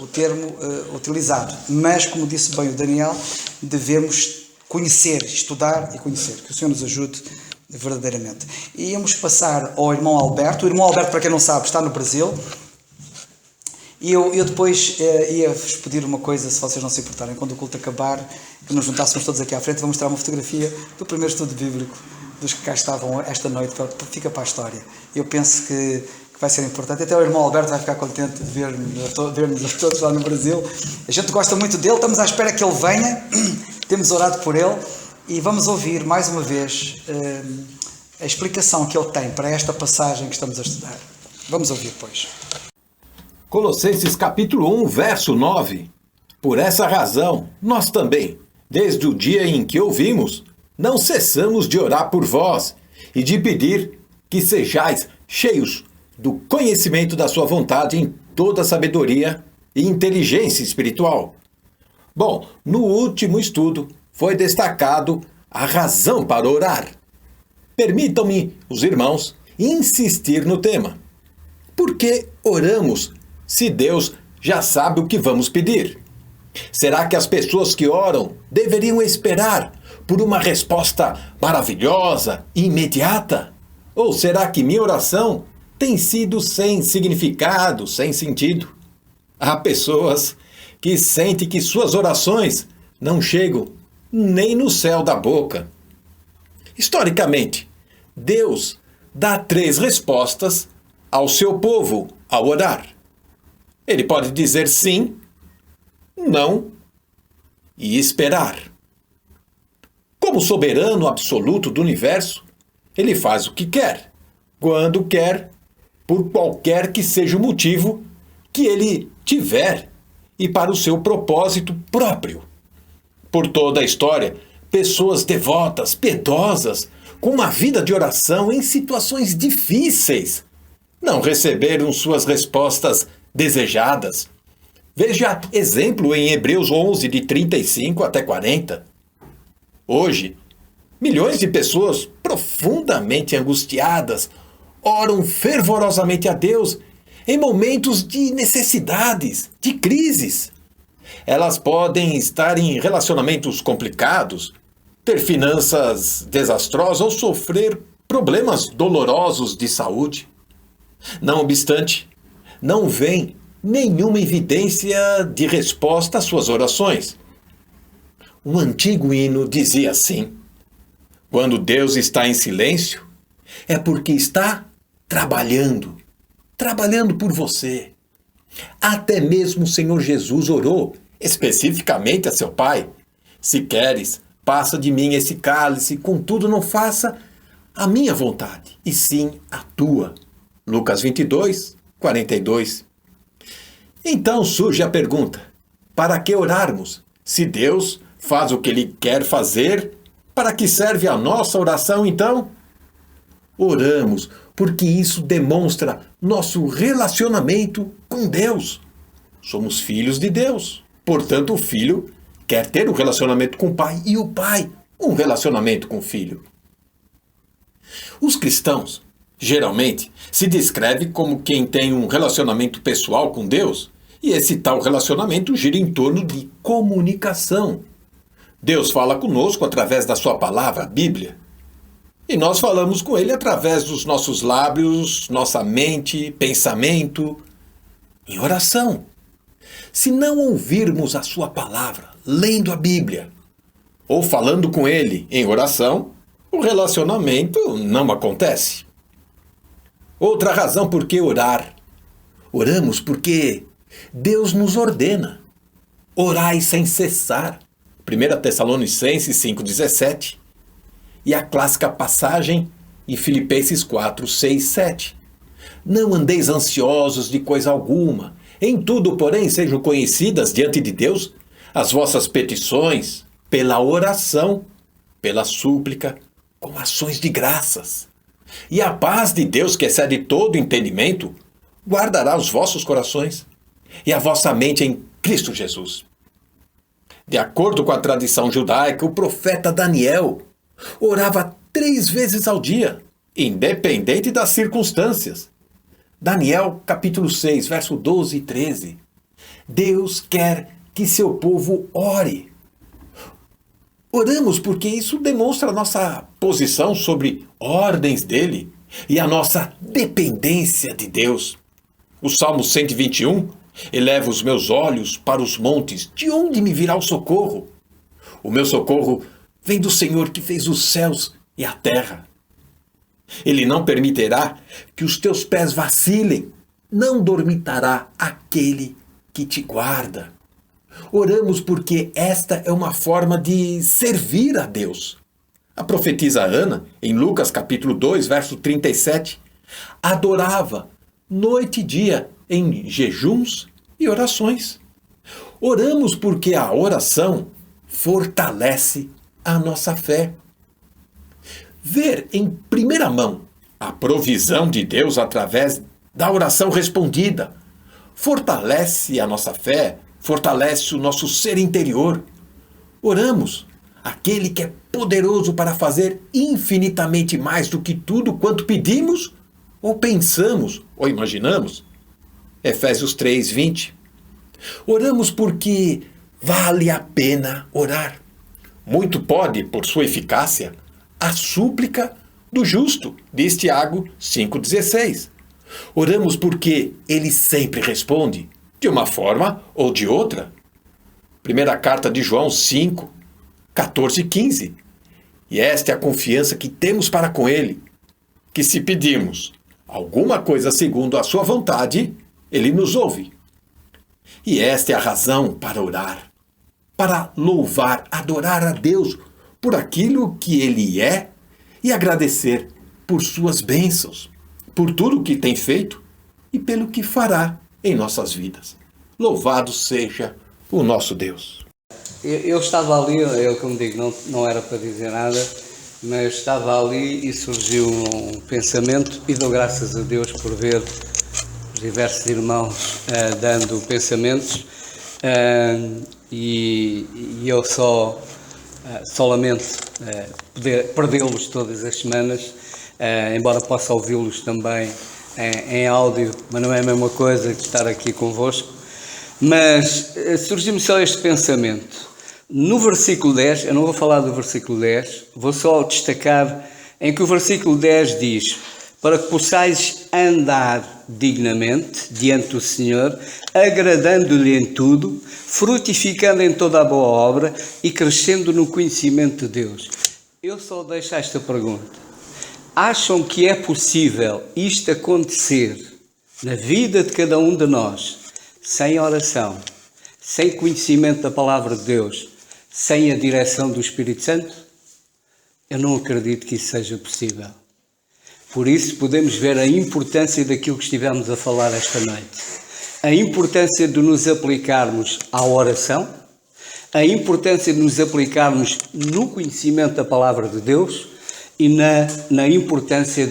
o termo utilizado. Mas, como disse bem o Daniel, devemos conhecer, estudar e conhecer. Que o Senhor nos ajude verdadeiramente. E íamos passar ao irmão Alberto. O irmão Alberto, para quem não sabe, está no Brasil. E eu depois ia-vos pedir uma coisa, se vocês não se importarem, quando o culto acabar, que nos juntássemos todos aqui à frente, vou mostrar uma fotografia do primeiro estudo bíblico dos que cá estavam esta noite, fica para a história. Eu penso que vai ser importante. Até o irmão Alberto vai ficar contente de ver-nos a todos lá no Brasil. A gente gosta muito dele, estamos à espera que ele venha, temos orado por ele e vamos ouvir mais uma vez a explicação que ele tem para esta passagem que estamos a estudar. Vamos ouvir, pois. Colossenses capítulo 1, verso 9. Por essa razão, nós também, desde o dia em que ouvimos, não cessamos de orar por vós e de pedir que sejais cheios do conhecimento da sua vontade em toda sabedoria e inteligência espiritual. Bom, no último estudo foi destacado a razão para orar. Permitam-me, os irmãos, insistir no tema. Por que oramos se Deus já sabe o que vamos pedir? Será que as pessoas que oram deveriam esperar por uma resposta maravilhosa e imediata? Ou será que minha oração tem sido sem significado, sem sentido? Há pessoas que sentem que suas orações não chegam nem no céu da boca. Historicamente, Deus dá 3 respostas ao seu povo ao orar. Ele pode dizer sim, não e esperar. Como soberano absoluto do universo, ele faz o que quer, quando quer, por qualquer que seja o motivo que ele tiver e para o seu propósito próprio. Por toda a história, pessoas devotas, piedosas, com uma vida de oração em situações difíceis, não receberam suas respostas desejadas. Veja exemplo em Hebreus 11, de 35 até 40. Hoje, milhões de pessoas profundamente angustiadas oram fervorosamente a Deus em momentos de necessidades, de crises. Elas podem estar em relacionamentos complicados, ter finanças desastrosas ou sofrer problemas dolorosos de saúde. Não obstante, não vem nenhuma evidência de resposta às suas orações. Um antigo hino dizia assim: quando Deus está em silêncio, é porque está trabalhando por você. Até mesmo o Senhor Jesus orou especificamente a seu Pai: se queres, passa de mim esse cálice, contudo não faça a minha vontade, e sim a tua. Lucas 22, 42. Então surge a pergunta: para que orarmos? Se Deus faz o que Ele quer fazer, para que serve a nossa oração então? Oramos porque isso demonstra nosso relacionamento com Deus. Somos filhos de Deus. Portanto, o filho quer ter um relacionamento com o pai e o pai um relacionamento com o filho. Os cristãos, geralmente, se descrevem como quem tem um relacionamento pessoal com Deus, e esse tal relacionamento gira em torno de comunicação. Deus fala conosco através da sua palavra, a Bíblia. E nós falamos com Ele através dos nossos lábios, nossa mente, pensamento, em oração. Se não ouvirmos a sua palavra, lendo a Bíblia, ou falando com Ele em oração, o relacionamento não acontece. Outra razão por que orar. Oramos porque Deus nos ordena. Orai sem cessar. 1 Tessalonicenses 5,17. E a clássica passagem em Filipenses 4, 6, 7. Não andeis ansiosos de coisa alguma. Em tudo, porém, sejam conhecidas diante de Deus as vossas petições pela oração, pela súplica, com ações de graças. E a paz de Deus, que excede todo entendimento, guardará os vossos corações e a vossa mente em Cristo Jesus. De acordo com a tradição judaica, o profeta Daniel orava 3 vezes ao dia, independente das circunstâncias. Daniel, capítulo 6, verso 12 e 13. Deus quer que seu povo ore. Oramos porque isso demonstra a nossa posição sobre ordens dele e a nossa dependência de Deus. O Salmo 121, eleva os meus olhos para os montes, de onde me virá o socorro? O meu socorro vem do Senhor que fez os céus e a terra. Ele não permitirá que os teus pés vacilem, não dormitará aquele que te guarda. Oramos porque esta é uma forma de servir a Deus. A profetisa Ana, em Lucas capítulo 2, verso 37, adorava noite e dia em jejuns e orações. Oramos porque a oração fortalece a nossa fé. Ver em primeira mão a provisão de Deus através da oração respondida fortalece a nossa fé, fortalece o nosso ser interior. Oramos aquele que é poderoso para fazer infinitamente mais do que tudo quanto pedimos, ou pensamos, ou imaginamos. Efésios 3:20. Oramos porque vale a pena orar. Muito pode, por sua eficácia, a súplica do justo, diz Tiago 5,16. Oramos porque ele sempre responde, de uma forma ou de outra. Primeira carta de João 5, 14 e 15. E esta é a confiança que temos para com ele, que se pedirmos alguma coisa segundo a sua vontade, ele nos ouve. E esta é a razão para orar, para louvar, adorar a Deus por aquilo que ele é e agradecer por suas bênçãos, por tudo o que tem feito e pelo que fará em nossas vidas. Louvado seja o nosso Deus. Eu estava ali, como digo, não era para dizer nada, mas estava ali e surgiu um pensamento e dou graças a Deus por ver os diversos irmãos dando pensamentos e eu só lamento perdê-los todas as semanas, embora possa ouvi-los também em áudio, mas não é a mesma coisa que estar aqui convosco. Mas surgiu-me só este pensamento. No versículo 10, eu não vou falar do versículo 10, vou só destacar em que o versículo 10 diz: para que possais andar dignamente diante do Senhor, agradando-lhe em tudo, frutificando em toda a boa obra e crescendo no conhecimento de Deus. Eu só deixo esta pergunta. Acham que é possível isto acontecer na vida de cada um de nós, sem oração, sem conhecimento da palavra de Deus, sem a direção do Espírito Santo? Eu não acredito que isso seja possível. Por isso podemos ver a importância daquilo que estivemos a falar esta noite. A importância de nos aplicarmos à oração, a importância de nos aplicarmos no conhecimento da palavra de Deus e na importância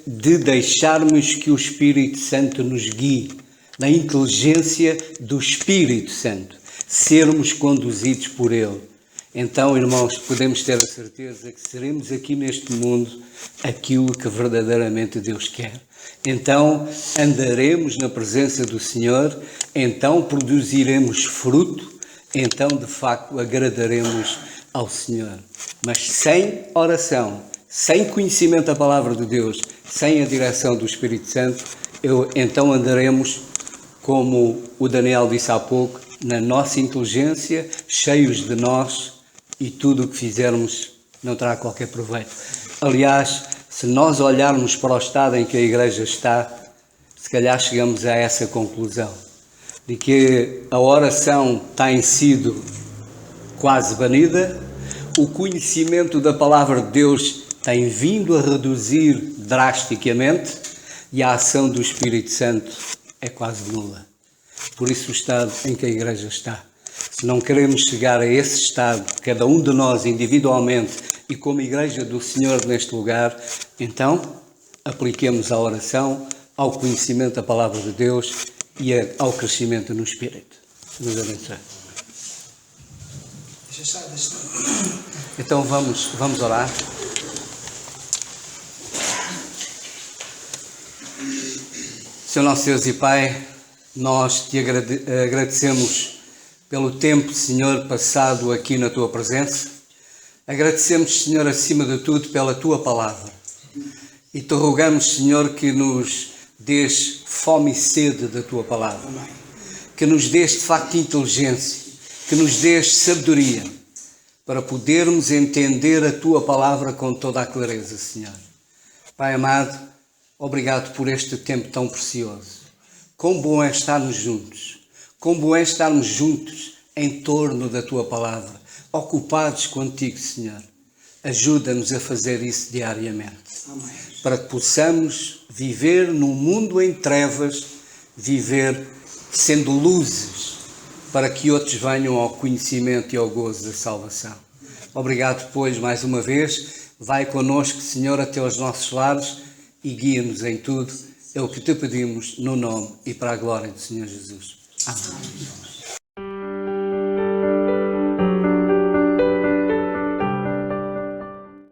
de deixarmos que o Espírito Santo nos guie, na inteligência do Espírito Santo, sermos conduzidos por Ele. Então, irmãos, podemos ter a certeza que seremos aqui neste mundo aquilo que verdadeiramente Deus quer. Então, andaremos na presença do Senhor, então produziremos fruto, então, de facto, agradaremos ao Senhor. Mas sem oração, sem conhecimento da palavra de Deus, sem a direção do Espírito Santo, então andaremos, como o Daniel disse há pouco, na nossa inteligência, cheios de nós, e tudo o que fizermos não terá qualquer proveito. Aliás, se nós olharmos para o estado em que a Igreja está, se calhar chegamos a essa conclusão, de que a oração tem sido quase banida, o conhecimento da palavra de Deus tem vindo a reduzir drasticamente e a ação do Espírito Santo é quase nula. Por isso o estado em que a Igreja está. Se não queremos chegar a esse estado, cada um de nós individualmente e como Igreja do Senhor neste lugar, então apliquemos a oração ao conhecimento da palavra de Deus e ao crescimento no Espírito. Deus abençoe. Então vamos orar. Senhor nosso Deus e Pai, Nós te agradecemos pelo tempo, Senhor, passado aqui na tua presença. Agradecemos, Senhor, acima de tudo, pela tua palavra. E te rogamos, Senhor, que nos dês fome e sede da tua palavra. Que nos dês, de facto, inteligência. Que nos dês sabedoria para podermos entender a tua palavra com toda a clareza, Senhor. Pai amado, obrigado por este tempo tão precioso. Quão bom é estarmos juntos. Quão bom é estarmos juntos em torno da tua palavra, ocupados contigo, Senhor. Ajuda-nos a fazer isso diariamente. Amém. Para que possamos viver num mundo em trevas, viver sendo luzes, para que outros venham ao conhecimento e ao gozo da salvação. Obrigado, pois, mais uma vez. Vai connosco, Senhor, até aos nossos lares e guia-nos em tudo. É o que te pedimos no nome e para a glória do Senhor Jesus. Amém.